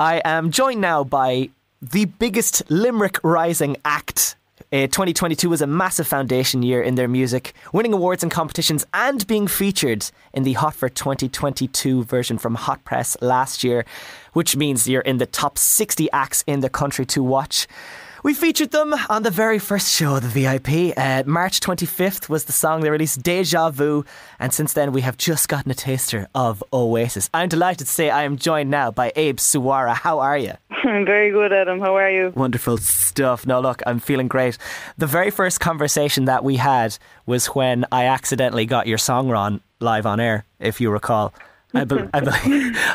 I am joined now by the biggest Limerick rising act. 2022 was a massive foundation year in their music, winning awards and competitions and being featured in the Hot for 2022 version from Hot Press last year, which means you're in the top 60 acts in the country to watch. We featured them on the very first show of the VIP. March 25th was the song they released, Deja Vu, and since then we have just gotten a taster of Oasis. I'm delighted to say I am joined now by Abe Soare. How are you? I'm very good, Adam. How are you? Wonderful stuff. No, look, I'm feeling great. The very first conversation that we had was when I accidentally got your song wrong live on air, if you recall. I believe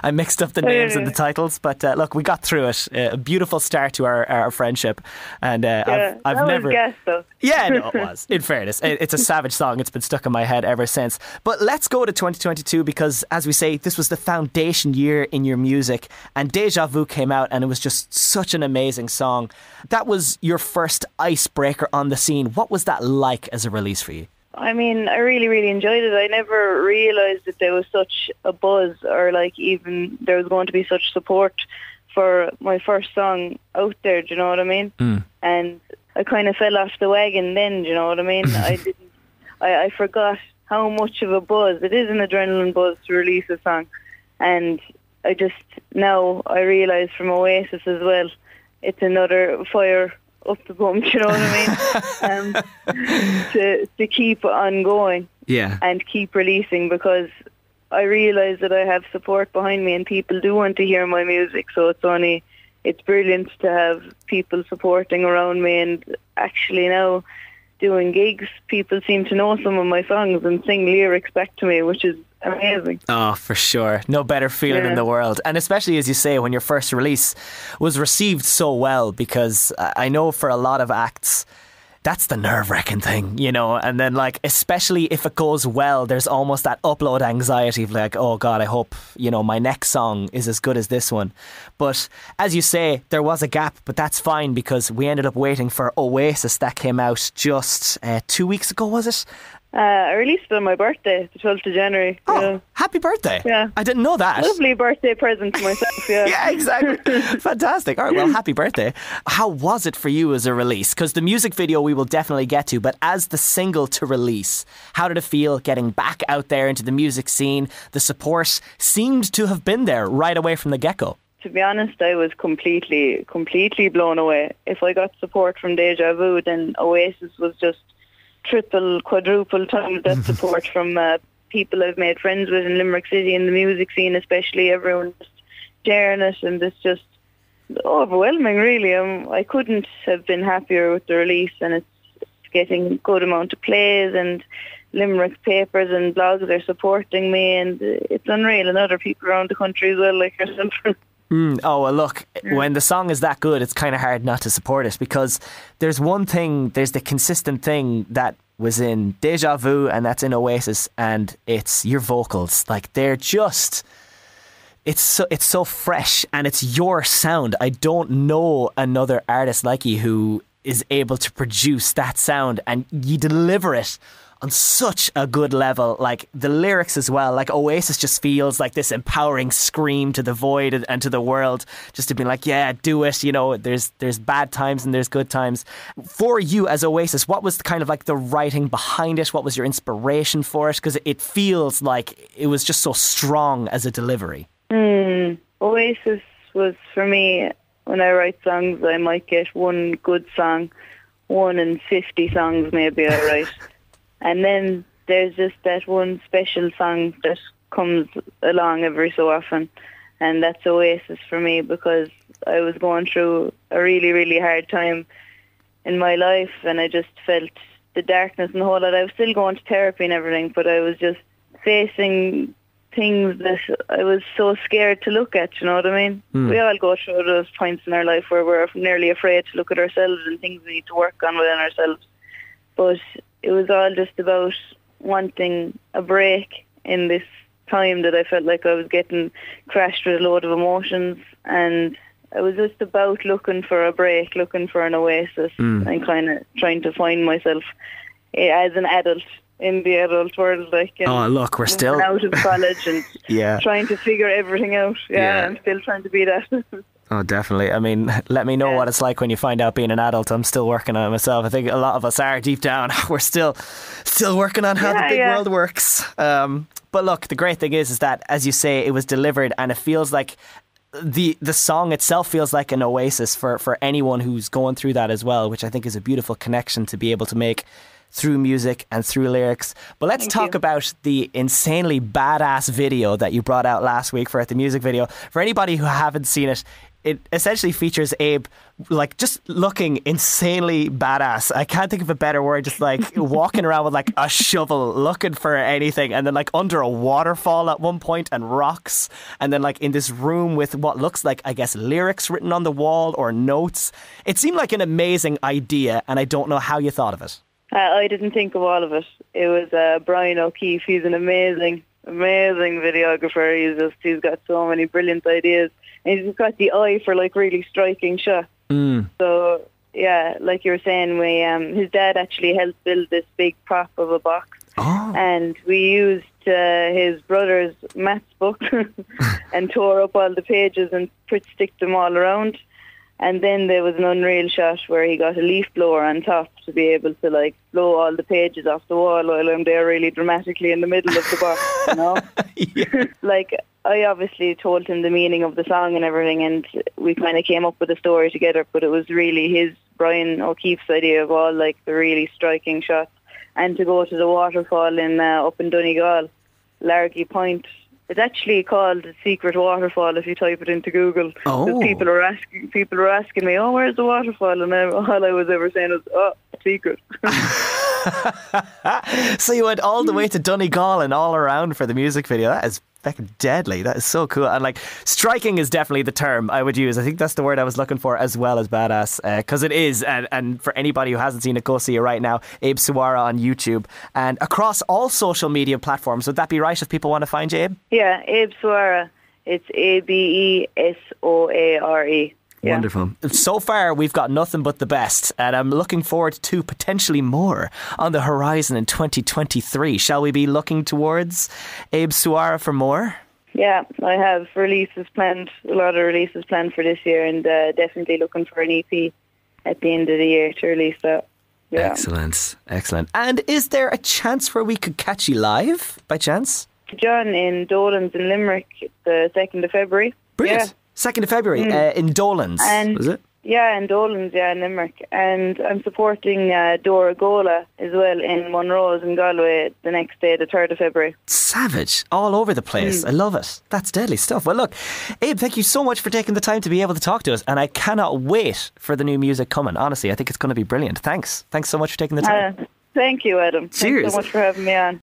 I mixed up the names and the titles, but look, we got through it. A beautiful start to our friendship, and I've never. Was guessed, though. Yeah, no, it was. In fairness, it's a savage song. It's been stuck in my head ever since. But let's go to 2022 because, as we say, this was the foundation year in your music, and Deja Vu came out, and it was just such an amazing song. That was your first icebreaker on the scene. What was that like as a release for you? I mean, I really, really enjoyed it. I never realised that there was such a buzz or like even there was going to be such support for my first song out there, do you know what I mean? And I kind of fell off the wagon then, do you know what I mean? I forgot how much of a buzz, it is an adrenaline buzz to release a song. And I realise from Oasis as well, it's another fire up the bum, you know what I mean? To keep on going, and keep releasing, because I realise that I have support behind me and people do want to hear my music, so it's brilliant to have people supporting around me. And actually now doing gigs, people seem to know some of my songs and sing lyrics back to me, which is amazing. Oh, for sure. No better feeling in the world. And especially, as you say, when your first release was received so well, because I know for a lot of acts, that's the nerve-wracking thing, you know, and then like, especially if it goes well, there's almost that upload anxiety of like, oh God, I hope, you know, my next song is as good as this one. But as you say, there was a gap, but that's fine because we ended up waiting for Oasis that came out just 2 weeks ago, was it? I released it on my birthday, the 12th of January. Oh, happy birthday. Yeah. I didn't know that. Lovely birthday present to myself, yeah. Yeah, exactly. Fantastic. All right, well, happy birthday. How was it for you as a release? Because the music video we will definitely get to, but as the single to release, how did it feel getting back out there into the music scene? The support seemed to have been there right away from the get-go. To be honest, I was completely blown away. If I got support from Deja Vu, then Oasis was just triple, quadruple times that support from people I've made friends with in Limerick City, in the music scene especially. Everyone just sharing it, and it's just overwhelming, really. I couldn't have been happier with the release, and it's getting a good amount of plays, and Limerick papers and blogs are supporting me, and it's unreal, and other people around the country as well, like yourself. Oh, well, look, when the song is that good, it's kind of hard not to support it, because there's the consistent thing that was in Deja Vu and that's in Oasis, and it's your vocals. Like, they're just... It's so fresh, and it's your sound. I don't know another artist like you who is able to produce that sound, and you deliver it on such a good level. Like the lyrics as well, like Oasis just feels like this empowering scream to the void and to the world, just to be like, yeah, do it, you know. There's bad times and there's good times. For you as Oasis, what was kind of like the writing behind it? What was your inspiration for it? Because it feels like it was just so strong as a delivery. Oasis was, for me, when I write songs, I might get one good song, 1 in 50 songs maybe I write. And then there's just that one special song that comes along every so often. And that's Oasis for me, because I was going through a really, really hard time in my life, and I just felt the darkness and the whole lot. I was still going to therapy and everything, but I was just facing things that I was so scared to look at, you know what I mean? We all go through those points in our life where we're nearly afraid to look at ourselves and things we need to work on within ourselves. But it was all just about wanting a break in this time that I felt like I was getting crashed with a load of emotions, and I was just about looking for a break, looking for an oasis, and kind of trying to find myself as an adult in the adult world, like. Oh, look, we're still out of college and yeah, trying to figure everything out. Yeah, I'm still trying to be that. Oh, definitely. I mean, let me know what it's like when you find out being an adult. I'm still working on it myself. I think a lot of us are deep down. We're still working on how the big world works. But look, the great thing is that, as you say, it was delivered, and it feels like the song itself feels like an oasis for anyone who's going through that as well, which I think is a beautiful connection to be able to make through music and through lyrics. But let's talk about the insanely badass video that you brought out last week for the music video. For anybody who haven't seen it, it essentially features Abe like just looking insanely badass. I can't think of a better word. Just like walking around with like a shovel looking for anything, and then like under a waterfall at one point and rocks, and then like in this room with what looks like, I guess, lyrics written on the wall or notes. It seemed like an amazing idea, and I don't know how you thought of it. I didn't think of all of it. It was Brian O'Keefe. He's an amazing videographer. He's got so many brilliant ideas. And he's got the eye for like really striking shots. So yeah, like you were saying, his dad actually helped build this big prop of a box, and we used his brother's maths book and tore up all the pages and stick them all around. And then there was an unreal shot where he got a leaf blower on top to be able to like blow all the pages off the wall while I'm there really dramatically in the middle of the box, you know? Like, I obviously told him the meaning of the song and everything, and we kind of came up with a story together, but it was really Brian O'Keefe's idea of all like the really striking shots. And to go to the waterfall up in Donegal, Largy Point. It's actually called the Secret Waterfall if you type it into Google. Because people were asking me, where's the waterfall? And all I was ever saying was, secret. So you went all the way to Donegal and all around for the music video. That is fucking deadly. That is so cool. And like, striking is definitely the term I would use. I think that's the word I was looking for, as well as badass, because it is. And for anybody who hasn't seen it, go see it right now. Abe Soare on YouTube and across all social media platforms. Would that be right if people want to find you, Abe? Yeah, Abe Soare. It's ABESOARE. Yeah. Wonderful. So far, we've got nothing but the best, and I'm looking forward to potentially more on the horizon in 2023. Shall we be looking towards Abe Soare for more? Yeah, I have a lot of releases planned for this year, and definitely looking for an EP at the end of the year to release that. Yeah. Excellent. And is there a chance where we could catch you live, by chance? John in Dolan's in Limerick, the 2nd of February. Brilliant. Yeah. 2nd of February in Dolan's, was it? Yeah, in Dolan's, in Limerick. And I'm supporting Dora Gola as well in Monroe's in Galway the next day, the 3rd of February. Savage. All over the place. I love it. That's deadly stuff. Well, look, Abe, thank you so much for taking the time to be able to talk to us. And I cannot wait for the new music coming. Honestly, I think it's going to be brilliant. Thanks so much for taking the time. Thank you, Adam. Cheers. Thanks so much for having me on.